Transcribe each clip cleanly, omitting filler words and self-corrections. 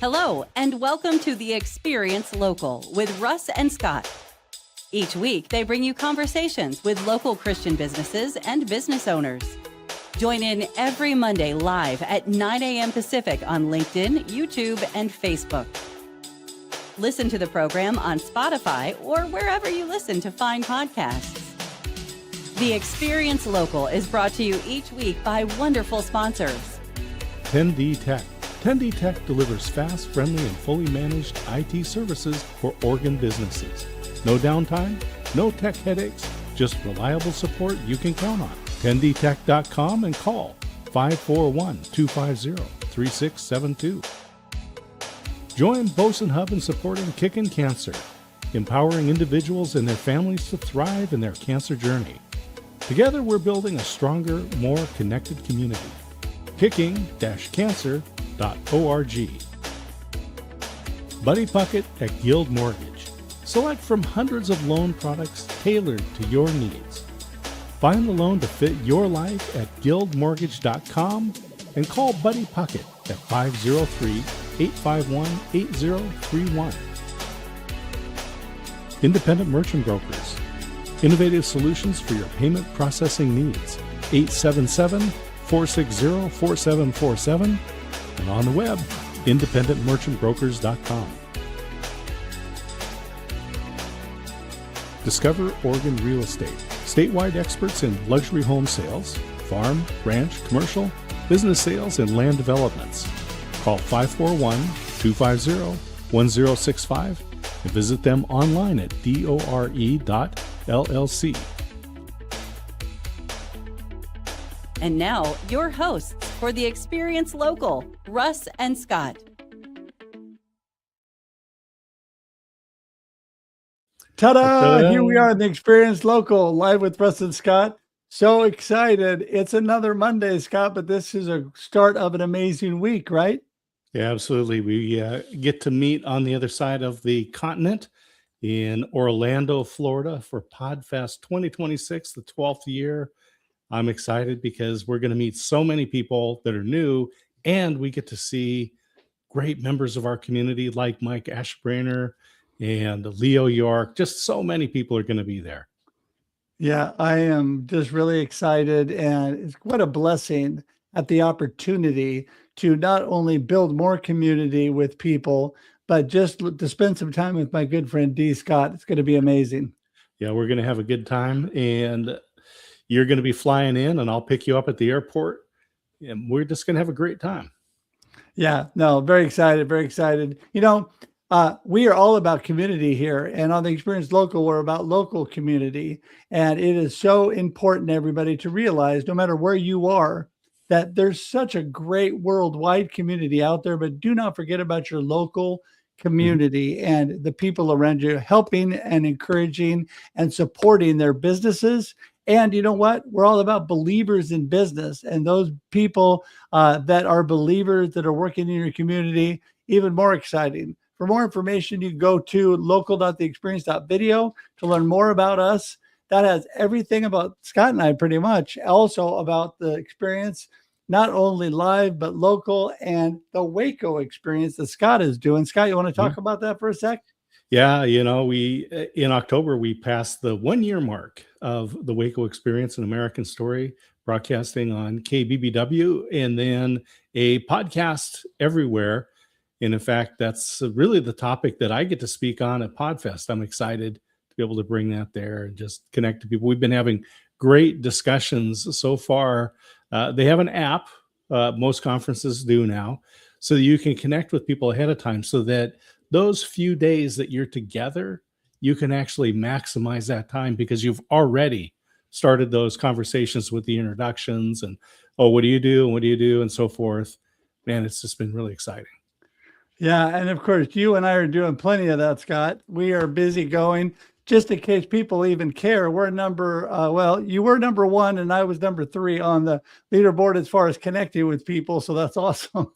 Hello, and welcome to the Experience Local with Russ and Scott. Each week, they bring you conversations with local Christian businesses and business owners. Join in every Monday live at 9 a.m. Pacific on LinkedIn, YouTube, and Facebook. Listen to the program on Spotify or wherever you listen to fine podcasts. The Experience Local is brought to you each week by wonderful sponsors. 10D Tech. 10D Tech delivers fast, friendly, and fully managed IT services for Oregon businesses. No downtime, no tech headaches, just reliable support you can count on. 10dtech.com and call 541-250-3672. Join Boson Hub in supporting Kickin' Cancer, empowering individuals and their families to thrive in their cancer journey. Together, we're building a stronger, more connected community. Kicking-cancer.org. Buddy Puckett at Guild Mortgage. Select from hundreds of loan products tailored to your needs. Find the loan to fit your life at guildmortgage.com and call Buddy Puckett at 503-851-8031. Independent Merchant Brokers. Innovative solutions for your payment processing needs. 877-460-4747 and on the web, independentmerchantbrokers.com. Discover Oregon Real Estate. Statewide experts in luxury home sales, farm, ranch, commercial, business sales, and land developments. Call 541-250-1065 and visit them online at dore.llc. And now, your hosts for the Experience Local, Russ and Scott. Ta-da! Here we are in the Experience Local, live with Russ and Scott. So excited. It's another Monday, Scott, but this is a start of an amazing week, right? Yeah, absolutely. We get to meet on the other side of the continent in Orlando, Florida for PodFest 2026, the 12th year. I'm excited because we're going to meet so many people that are new, and we get to see great members of our community like Mike Ashbrainer and Leo York. Just so many people are going to be there. Yeah, I am just really excited, and it's what a blessing at the opportunity to not only build more community with people, but just to spend some time with my good friend D. Scott. It's going to be amazing. Yeah, we're going to have a good time, and you're going to be flying in, and I'll pick you up at the airport, and we're just going to have a great time. Yeah, no, very excited, very excited. You know, we are all about community here, and on the Experience Local, we're about local community, and it is so important, everybody, to realize no matter where you are, that there's such a great worldwide community out there, but do not forget about your local community and the people around you, helping and encouraging and supporting their businesses. And you know what? We're all about believers in business, and those people that are believers that are working in your community, even more exciting. For more information, you can go to local.theexperience.video to learn more about us. That has everything about Scott and I pretty much, also about the experience, not only live, but local, and the Waco experience that Scott is doing. Scott, you want to talk about that for a sec? Yeah, you know, in October, we passed the 1-year mark of the Waco Experience, an American Story, broadcasting on KBBW, and then a podcast everywhere. And in fact, that's really the topic that I get to speak on at PodFest. I'm excited to be able to bring that there and just connect to people. We've been having great discussions so far. They have an app, most conferences do now, so that you can connect with people ahead of time so that those few days that you're together, you can actually maximize that time because you've already started those conversations with the introductions and, oh, what do you do? And what do you do? And so forth. Man, it's just been really exciting. Yeah. And of course, you and I are doing plenty of that, Scott. We are busy going. Just in case people even care, we're you were number 1 and I was number 3 on the leaderboard as far as connecting with people. So that's awesome.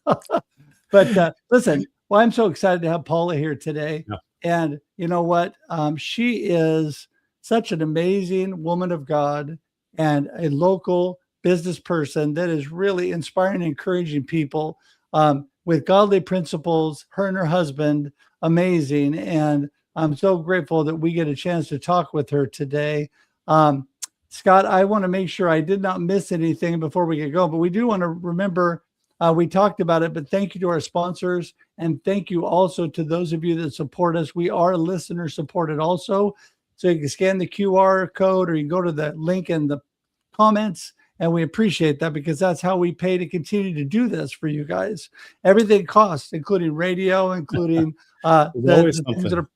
But listen, well, I'm so excited to have Paula here today. Yeah. And you know what? She is such an amazing woman of God and a local business person that is really inspiring and encouraging people with godly principles, her and her husband, amazing. And I'm so grateful that we get a chance to talk with her today. Scott, I want to make sure I did not miss anything before we get going, but we do want to remember, we talked about it, but thank you to our sponsors. And thank you also to those of you that support us. We are listener supported also. So you can scan the QR code or you can go to the link in the comments. And we appreciate that because that's how we pay to continue to do this for you guys. Everything costs, including radio, including the things that are,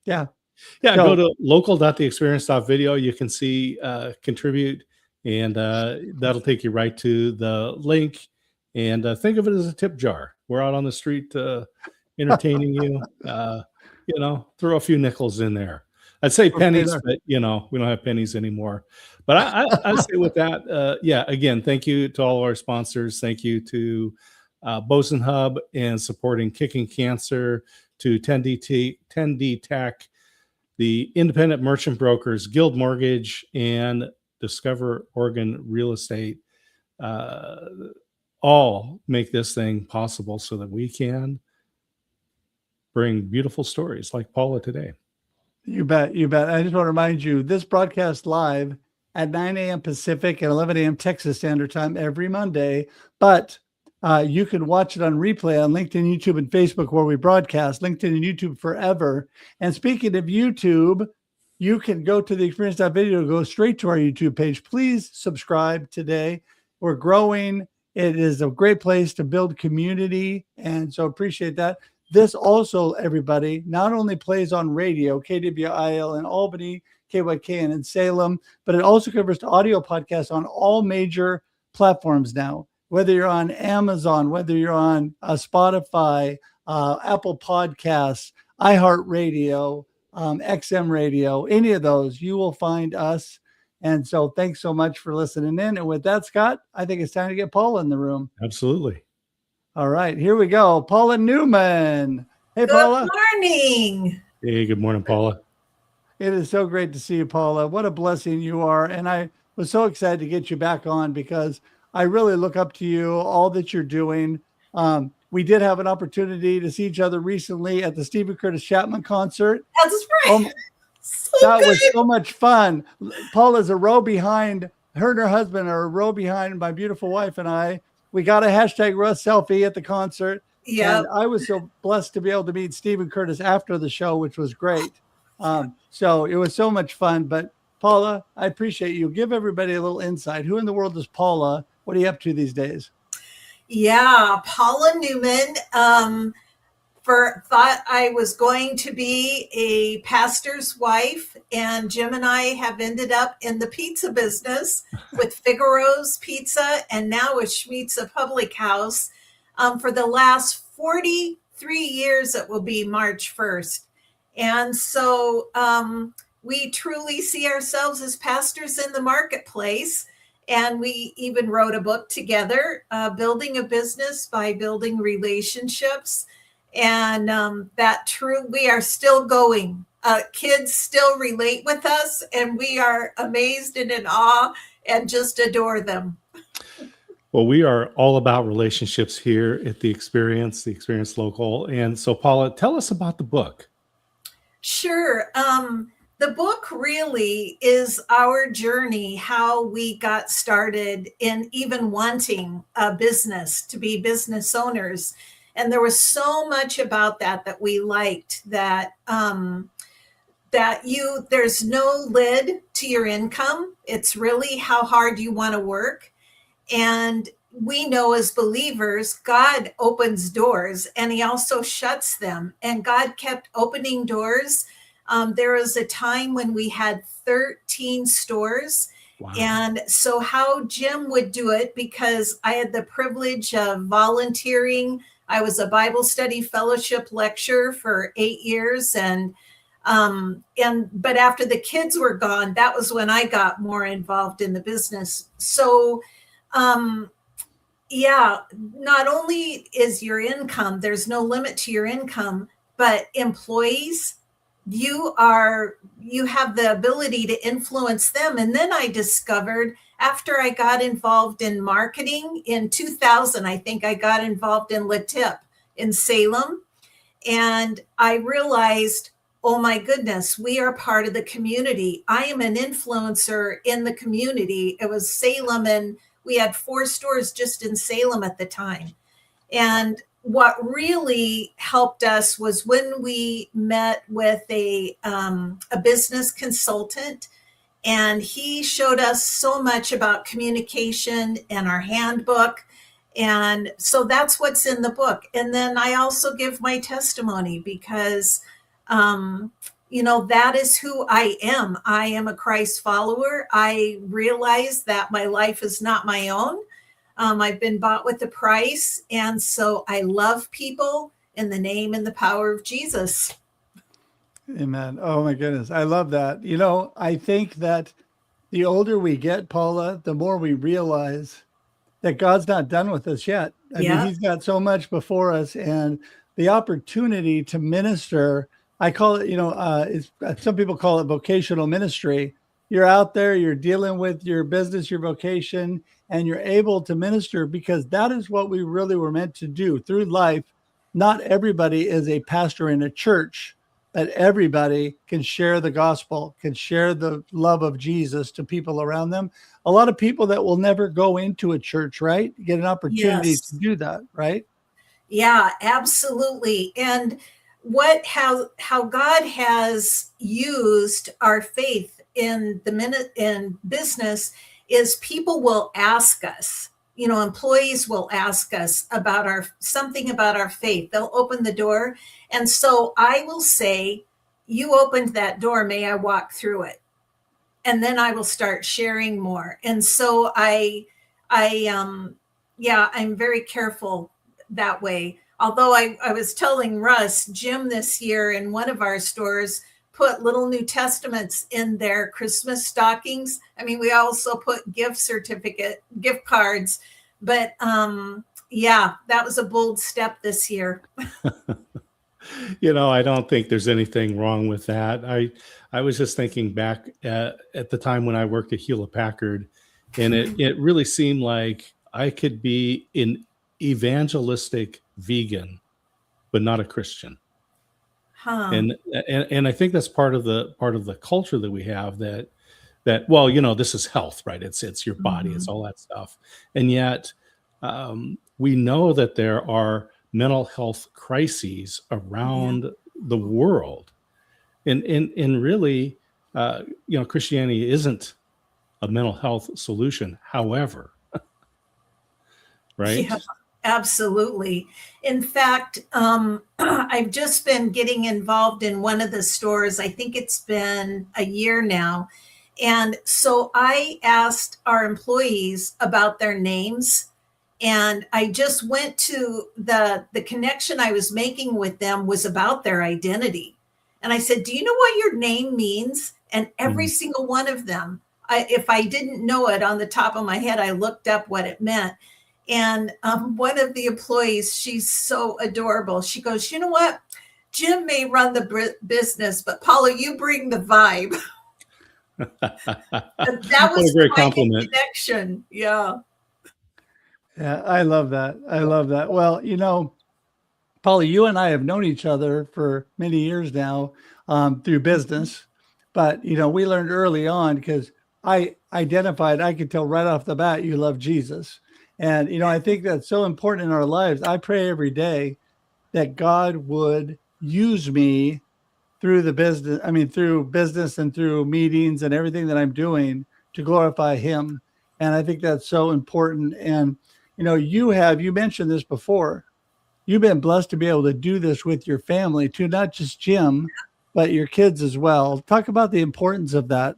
yeah. Yeah, go to local.theexperience.video. You can see contribute, and that'll take you right to the link. And think of it as a tip jar. We're out on the street entertaining you. Throw a few nickels in there. I'd say pennies, but we don't have pennies anymore. But I say with that, again, thank you to all our sponsors. Thank you to Boson Hub and supporting Kicking Cancer, to 10D Tech, the Independent Merchant Brokers, Guild Mortgage, and Discover Oregon Real Estate. All make this thing possible so that we can bring beautiful stories like Paula today. You bet. I just want to remind you, this broadcast live at 9 a.m. Pacific and 11 a.m. Texas Standard Time every Monday. But you can watch it on replay on LinkedIn, YouTube, and Facebook where we broadcast. LinkedIn and YouTube forever. And speaking of YouTube, you can go to the experience.video, go straight to our YouTube page. Please subscribe today. We're growing. It is a great place to build community. And so appreciate that. This also, everybody, not only plays on radio, KWIL in Albany, KYKN in Salem, but it also covers to audio podcasts on all major platforms now. Whether you're on Amazon, whether you're on Spotify, Apple Podcasts, iHeartRadio, XM Radio, any of those, you will find us. And so thanks so much for listening in. And with that, Scott, I think it's time to get Paula in the room. Absolutely. All right, here we go. Paula Newman. Hey, Paula. Good morning. Hey, good morning, Paula. It is so great to see you, Paula. What a blessing you are. And I was so excited to get you back on because I really look up to you, all that you're doing. We did have an opportunity to see each other recently at the Stephen Curtis Chapman concert. That's right. Was so much fun. Paula's a row behind, her and her husband are a row behind my beautiful wife and I. We got a hashtag Russ selfie at the concert. Yeah. And I was so blessed to be able to meet Stephen Curtis after the show, which was great. So it was so much fun. But Paula, I appreciate you. Give everybody a little insight. Who in the world is Paula? What are you up to these days? Yeah, Paula Newman. Thought I was going to be a pastor's wife, and Jim and I have ended up in the pizza business with Figaro's Pizza and now with Schmitza Public House for the last 43 years. It will be March 1st. And so we truly see ourselves as pastors in the marketplace. And we even wrote a book together, Building a Business by Building Relationships. And we are still going. Kids still relate with us, and we are amazed and in awe and just adore them. Well, we are all about relationships here at the Experience Local. And so, Paula, tell us about the book. Sure. The book really is our journey, how we got started in even wanting a business, to be business owners. And there was so much about that we liked, that there's no lid to your income. It's really how hard you want to work. And we know as believers, God opens doors and he also shuts them. And God kept opening doors. There was a time when we had 13 stores. Wow. And so how Jim would do it, because I had the privilege of volunteering. I was a Bible study fellowship lecturer for 8 years. But after the kids were gone, that was when I got more involved in the business. So, not only is your income, there's no limit to your income, but employees, you have the ability to influence them. And then I discovered after I got involved in marketing in 2000, I think I got involved in La Tip in Salem. And I realized, oh my goodness, we are part of the community. I am an influencer in the community. It was Salem, and we had 4 stores just in Salem at the time. And what really helped us was when we met with a business consultant, and he showed us so much about communication and our handbook. And so that's what's in the book. And then I also give my testimony because, that is who I am. I am a Christ follower. I realize that my life is not my own. I've been bought with a price. And so I love people in the name and the power of Jesus. Amen. Oh my goodness. I love that. I think that the older we get, Paula, the more we realize that God's not done with us yet. I mean, he's got so much before us, and the opportunity to minister, I call it, some people call it vocational ministry. You're out there, you're dealing with your business, your vocation, and you're able to minister because that is what we really were meant to do through life. Not everybody is a pastor in a church, but everybody can share the gospel, can share the love of Jesus to people around them. A lot of people that will never go into a church, right? Get an opportunity to do that, right? Yeah, absolutely. And how God has used our faith in business is people will ask us, employees will ask us about something about our faith. They'll open the door. And so I will say, you opened that door, may I walk through it? And then I will start sharing more. And so I'm very careful that way. Although I was telling Russ, Jim this year in one of our stores put little New Testaments in their Christmas stockings. I mean, we also put gift cards, but that was a bold step this year. I don't think there's anything wrong with that. I was just thinking back at the time when I worked at Hewlett Packard, and it really seemed like I could be an evangelistic vegan, but not a Christian. And I think that's part of the culture that we have that this is health, right? It's your body, it's all that stuff. And yet we know that there are mental health crises around the world. And really, Christianity isn't a mental health solution, however, right? Yeah, absolutely. In fact, I've just been getting involved in one of the stores. I think it's been a year now. And so I asked our employees about their names. And I just went to the connection I was making with them was about their identity. And I said, do you know what your name means? And every single one of them, if I didn't know it on the top of my head, I looked up what it meant. And one of the employees, she's so adorable. She goes, you know what? Jim may run the business, but Paula, you bring the vibe. That was a great compliment. Connection. Yeah. Yeah, I love that. I love that. Well, Paula, you and I have known each other for many years now through business, but, we learned early on because I could tell right off the bat, you love Jesus. And, I think that's so important in our lives. I pray every day that God would use me through business and through meetings and everything that I'm doing to glorify him. And I think that's so important. And, you mentioned this before, you've been blessed to be able to do this with your family too, not just Jim, but your kids as well. Talk about the importance of that.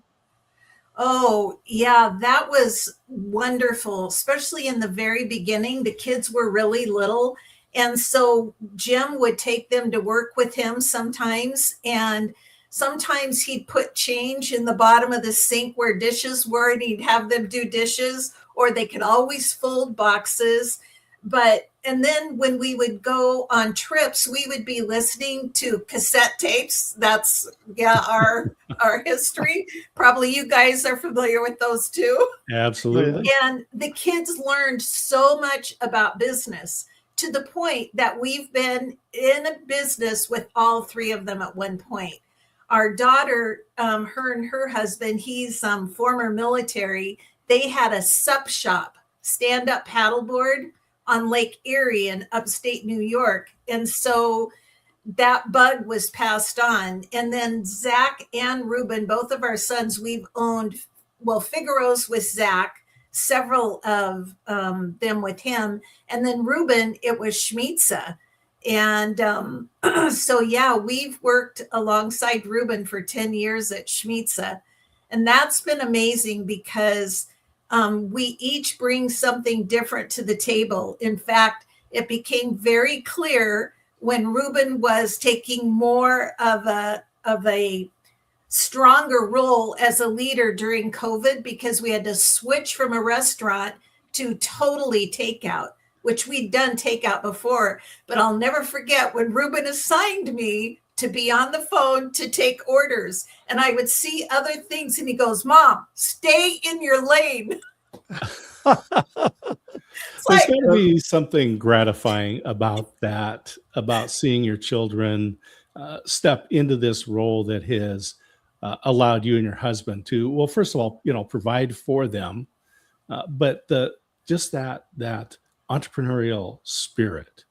Oh, yeah, that was wonderful, especially in the very beginning. The kids were really little. And so Jim would take them to work with him sometimes. And sometimes he'd put change in the bottom of the sink where dishes were, and he'd have them do dishes, or they could always fold boxes. And then when we would go on trips, we would be listening to cassette tapes. That's, yeah, our history. Probably you guys are familiar with those too. Absolutely. And the kids learned so much about business, to the point that we've been in a business with all three of them at one point. Our daughter, her and her husband, he's former military. They had a sup shop, stand-up paddleboard on Lake Erie in upstate New York. And so that bug was passed on. And then Zach and Ruben, both of our sons, we've owned, well, Figaro's with Zach, several of them with him. And then Ruben, it was Schmitza. And so, yeah, we've worked alongside Ruben for 10 years at Schmitza. And that's been amazing because we each bring something different to the table. In fact, it became very clear when Ruben was taking more of a stronger role as a leader during COVID, because we had to switch from a restaurant to totally takeout, which we'd done takeout before. But I'll never forget when Ruben assigned me to be on the phone to take orders, and I would see other things, and he goes, "Mom, stay in your lane." There's got to be something gratifying about that, about seeing your children step into this role that has allowed you and your husband to, well, first of all, provide for them, but just that entrepreneurial spirit.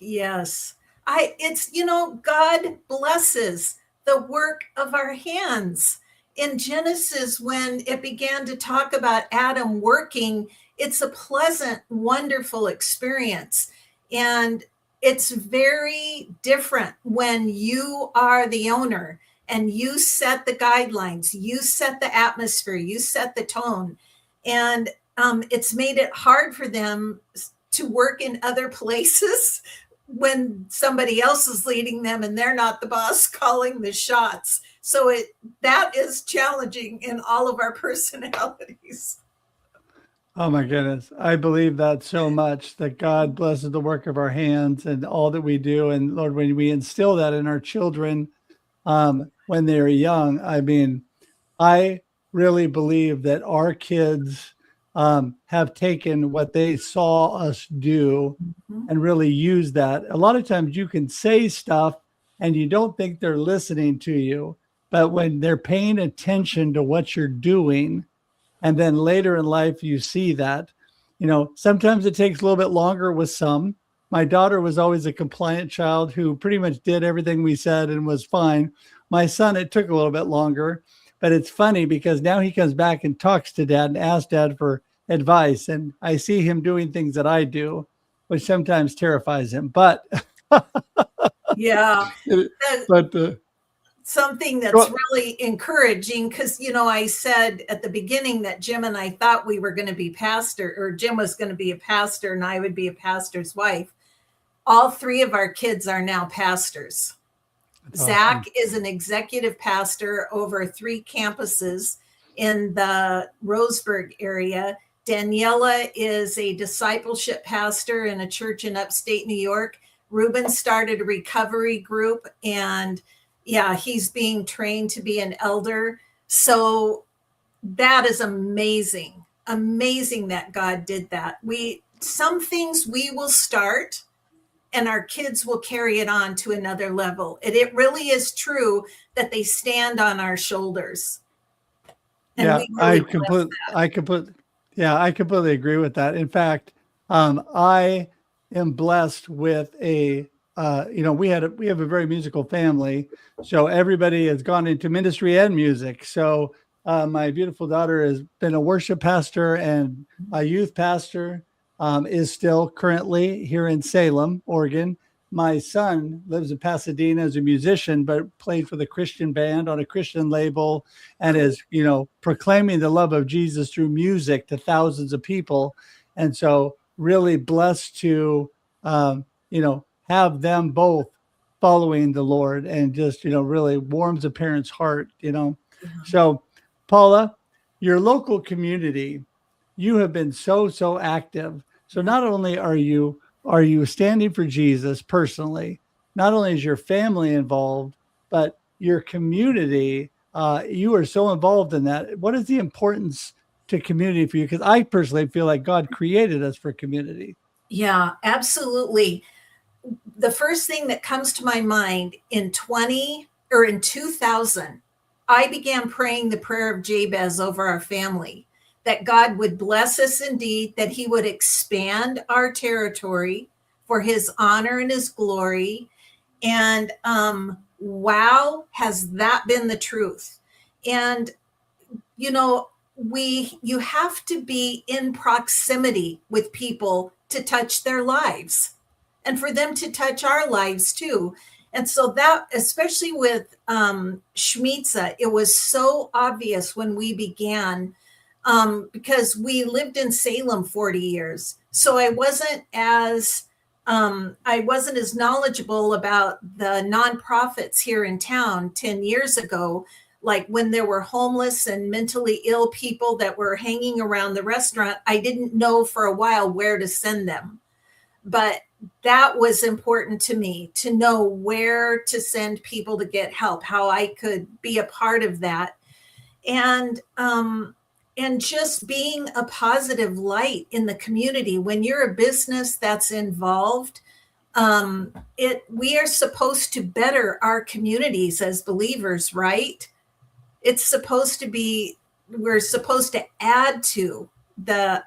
Yes. God blesses the work of our hands. In Genesis, when it began to talk about Adam working, it's a pleasant, wonderful experience. And it's very different when you are the owner and you set the guidelines, you set the atmosphere, you set the tone. And it's made it hard for them to work in other places when somebody else is leading them and they're not the boss calling the shots. So that is challenging in all of our personalities. Oh my goodness. I believe that so much, that God blesses the work of our hands and all that we do. And Lord, when we instill that in our children when they're young, I really believe that our kids have taken what they saw us do and really use that. A lot of times you can say stuff and you don't think they're listening to you, but when they're paying attention to what you're doing, and then later in life, you see that, sometimes it takes a little bit longer with some. My daughter was always a compliant child who pretty much did everything we said and was fine. My son, it took a little bit longer, but it's funny because now he comes back and talks to dad and asks dad for advice. And I see him doing things that I do, which sometimes terrifies him, but yeah, but something that's really encouraging, because I said at the beginning that Jim and I thought we were going to be pastor, or Jim was going to be a pastor and I would be a pastor's wife. All three of our kids are now pastors. That's Zach awesome. Is an executive pastor over 3 campuses in the Roseburg area. Daniela is a discipleship pastor in a church in upstate New York. Ruben started a recovery group, and he's being trained to be an elder. So that is amazing. Amazing that God did that. Some things we will start and our kids will carry it on to another level. It really is true that they stand on our shoulders. And I completely agree with that. In fact, I am blessed with we have a very musical family. So everybody has gone into ministry and music. So my beautiful daughter has been a worship pastor and a youth pastor, is still currently here in Salem, Oregon. My son lives in Pasadena as a musician, but played for the Christian band on a Christian label and is, proclaiming the love of Jesus through music to thousands of people. And so really blessed to, have them both following the Lord, and just, really warms a parent's heart, So Paula, your local community, you have been so active. So not only are you standing for Jesus personally, not only is your family involved, but your community, you are so involved in that. What is the importance to community for you? Because I personally feel like God created us for community. Yeah, absolutely. The first thing that comes to my mind in 2000, I began praying the prayer of Jabez over our family, that God would bless us indeed, that he would expand our territory for his honor and his glory. And wow, has that been the truth? And, you know, you have to be in proximity with people to touch their lives and for them to touch our lives too. And so that, especially with Shemitza, it was so obvious when we began, because we lived in Salem 40 years. So I wasn't as knowledgeable about the nonprofits here in town 10 years ago, like when there were homeless and mentally ill people that were hanging around the restaurant. I didn't know for a while where to send them. But that was important to me, to know where to send people to get help, how I could be a part of that. And just being a positive light in the community. When you're a business that's involved, we are supposed to better our communities as believers, right? It's supposed to be, we're supposed to add to the,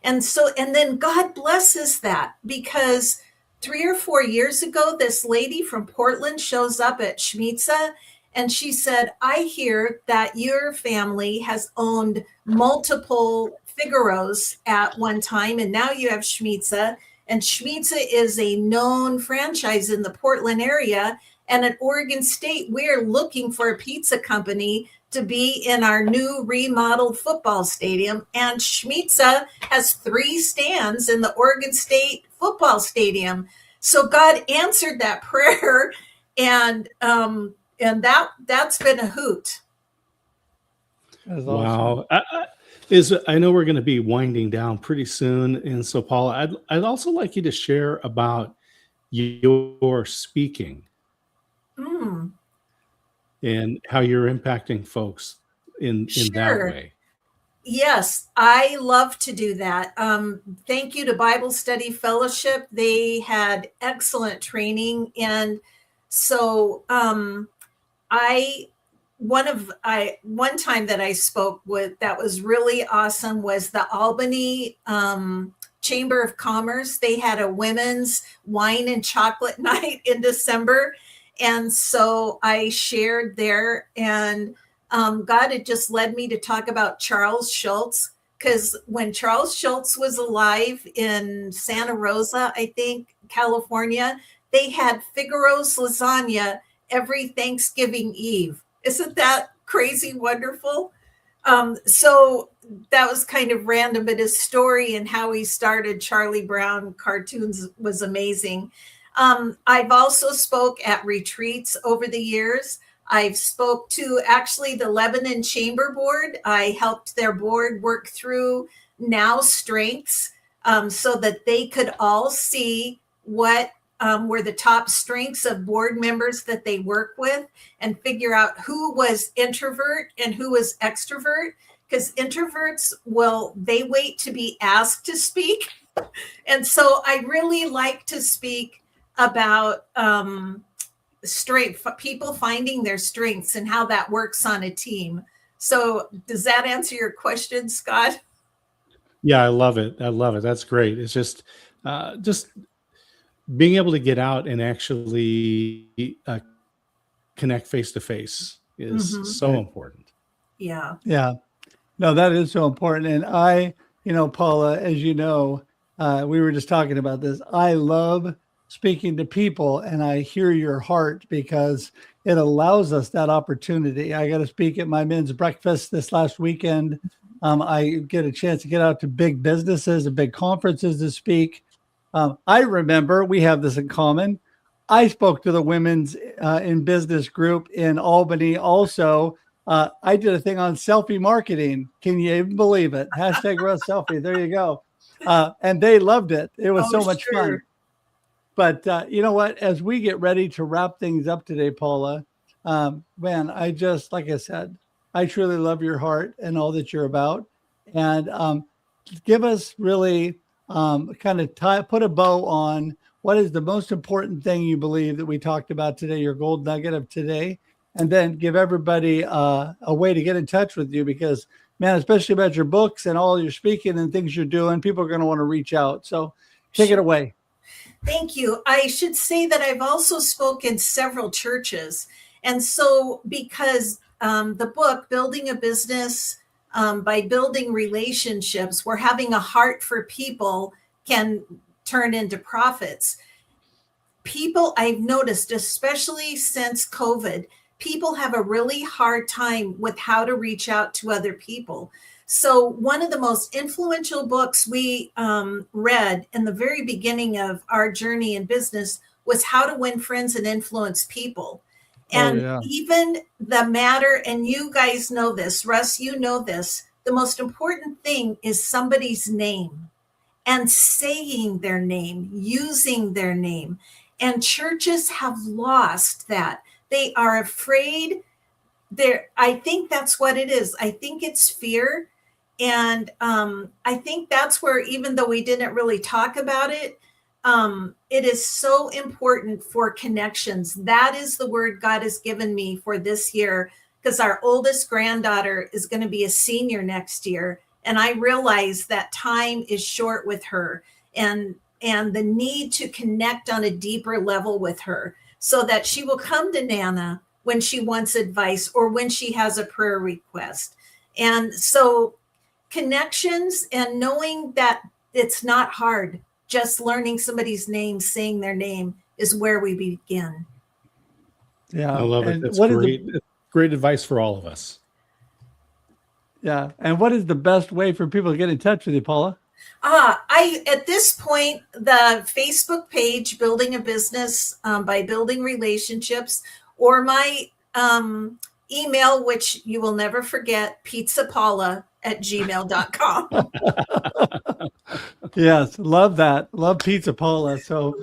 and then God blesses that, because 3 or 4 years ago, this lady from Portland shows up at Shemitza, and she said, I hear that your family has owned multiple Figaro's at one time, and now you have Shemitza. And Shemitza is a known franchise in the Portland area. And at Oregon State, we're looking for a pizza company to be in our new remodeled football stadium. And Shemitza has 3 stands in the Oregon State football stadium. So God answered that prayer, and that's been a hoot. That's Wow. I know we're going to be winding down pretty soon. And so, Paula, I'd also like you to share about your speaking and how you're impacting folks in that way. Yes, I love to do that. Thank you to Bible Study Fellowship. They had excellent training. And so one time that I spoke with that was really awesome was the Albany Chamber of Commerce. They had a women's wine and chocolate night in December. And so I shared there, and God had just led me to talk about Charles Schultz, because when Charles Schultz was alive in Santa Rosa, I think, California, they had Figaro's lasagna every Thanksgiving Eve. Isn't that crazy wonderful? So that was kind of random, but his story and how he started Charlie Brown cartoons was amazing. I've also spoke at retreats over the years. I've spoke to actually the Lebanon Chamber Board. I helped their board work through Now Strengths, so that they could all see what were the top strengths of board members that they work with, and figure out who was introvert and who was extrovert. Because introverts, they wait to be asked to speak. And so I really like to speak about strength, people finding their strengths and how that works on a team. So does that answer your question, Scott? Yeah, I love it. That's great. It's just being able to get out and actually connect face to face is so important. Yeah. Yeah. No, that is so important. And Paula, as you know, we were just talking about this. I love speaking to people, and I hear your heart, because it allows us that opportunity. I got to speak at my men's breakfast this last weekend. I get a chance to get out to big businesses and big conferences to speak. I remember, we have this in common, I spoke to the women's in business group in Albany also. I did a thing on selfie marketing. Can you even believe it? Hashtag Russ Selfie. There you go. And they loved it. It was Oh, so much sure. fun. But you know what? As we get ready to wrap things up today, Paula, man, like I said, I truly love your heart and all that you're about. And give us really put a bow on what is the most important thing you believe that we talked about today, your gold nugget of today, and then give everybody a way to get in touch with you because, man, especially about your books and all your speaking and things you're doing, people are going to want to reach out. So take it away. Thank you. I should say that I've also spoken several churches. And so because the book, Building a Business by Building Relationships, where having a heart for people can turn into profits. People, I've noticed, especially since COVID, people have a really hard time with how to reach out to other people. So one of the most influential books we read in the very beginning of our journey in business was How to Win Friends and Influence People. And even the matter, and you guys know this, Russ, you know this, the most important thing is somebody's name and saying their name, using their name. And churches have lost that. They are afraid. I think that's what it is. I think it's fear. And I think that's where, even though we didn't really talk about it, it is so important for connections. That is the word God has given me for this year, because our oldest granddaughter is going to be a senior next year. And I realize that time is short with her and the need to connect on a deeper level with her so that she will come to Nana when she wants advice or when she has a prayer request. And so connections and knowing that it's not hard, just learning somebody's name, saying their name is where we begin. Yeah. I love it. That's great. Great advice for all of us. Yeah. And what is the best way for people to get in touch with you, Paula? At this point, the Facebook page, Building a Business by Building Relationships, or my email, which you will never forget, pizzapaula@gmail.com. Yes. Love that. Love Pizza Paula. So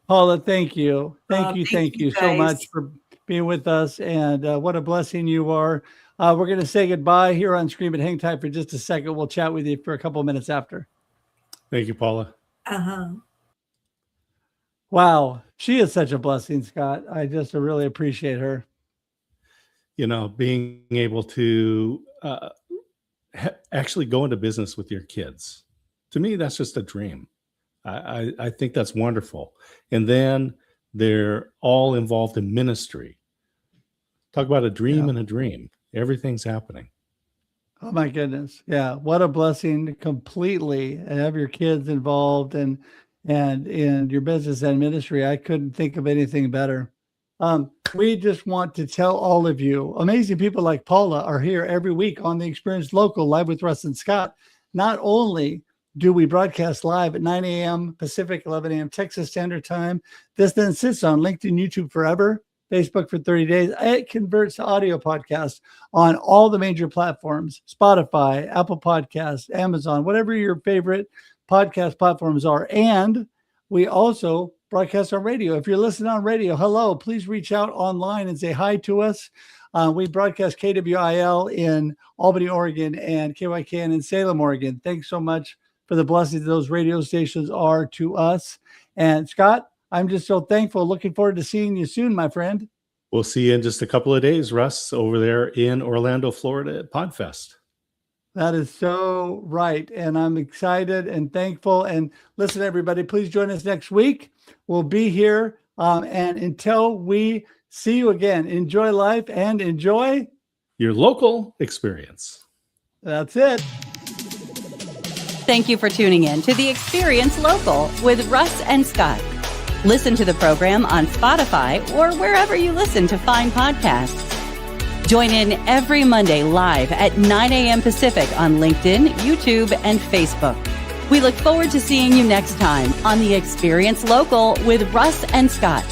Paula, thank you. Thank you so much for being with us. And what a blessing you are. We're going to say goodbye here on screen, but hang tight for just a second. We'll chat with you for a couple of minutes after. Thank you, Paula. Wow. She is such a blessing, Scott. I just really appreciate her. You know, being able to actually go into business with your kids. To me, that's just a dream. I think that's wonderful. And then they're all involved in ministry. Talk about a dream and a dream. Everything's happening. Oh my goodness. Yeah. What a blessing completely. And have your kids involved and in your business and ministry. I couldn't think of anything better. We just want to tell all of you, amazing people like Paula are here every week on the Experience Local Live with Russ and Scott. Not only do we broadcast live at 9 a.m. Pacific, 11 a.m. Texas Standard Time, this then sits on LinkedIn, YouTube forever, Facebook for 30 days. It converts to audio podcasts on all the major platforms, Spotify, Apple Podcasts, Amazon, whatever your favorite podcast platforms are. And we also broadcast on radio. If you're listening on radio, hello, please reach out online and say hi to us. We broadcast KWIL in Albany, Oregon, and KYKN in Salem, Oregon. Thanks so much for the blessings those radio stations are to us. And Scott, I'm just so thankful. Looking forward to seeing you soon, my friend. We'll see you in just a couple of days, Russ, over there in Orlando, Florida at PodFest. That is so right. And I'm excited and thankful. And listen, everybody, please join us next week. We'll be here. And until we see you again, enjoy life and enjoy your local experience. That's it. Thank you for tuning in to the Experience Local with Russ and Scott. Listen to the program on Spotify or wherever you listen to find podcasts. Join in every Monday live at 9 a.m. Pacific on LinkedIn, YouTube, and Facebook. We look forward to seeing you next time on the Experience Local with Russ and Scott.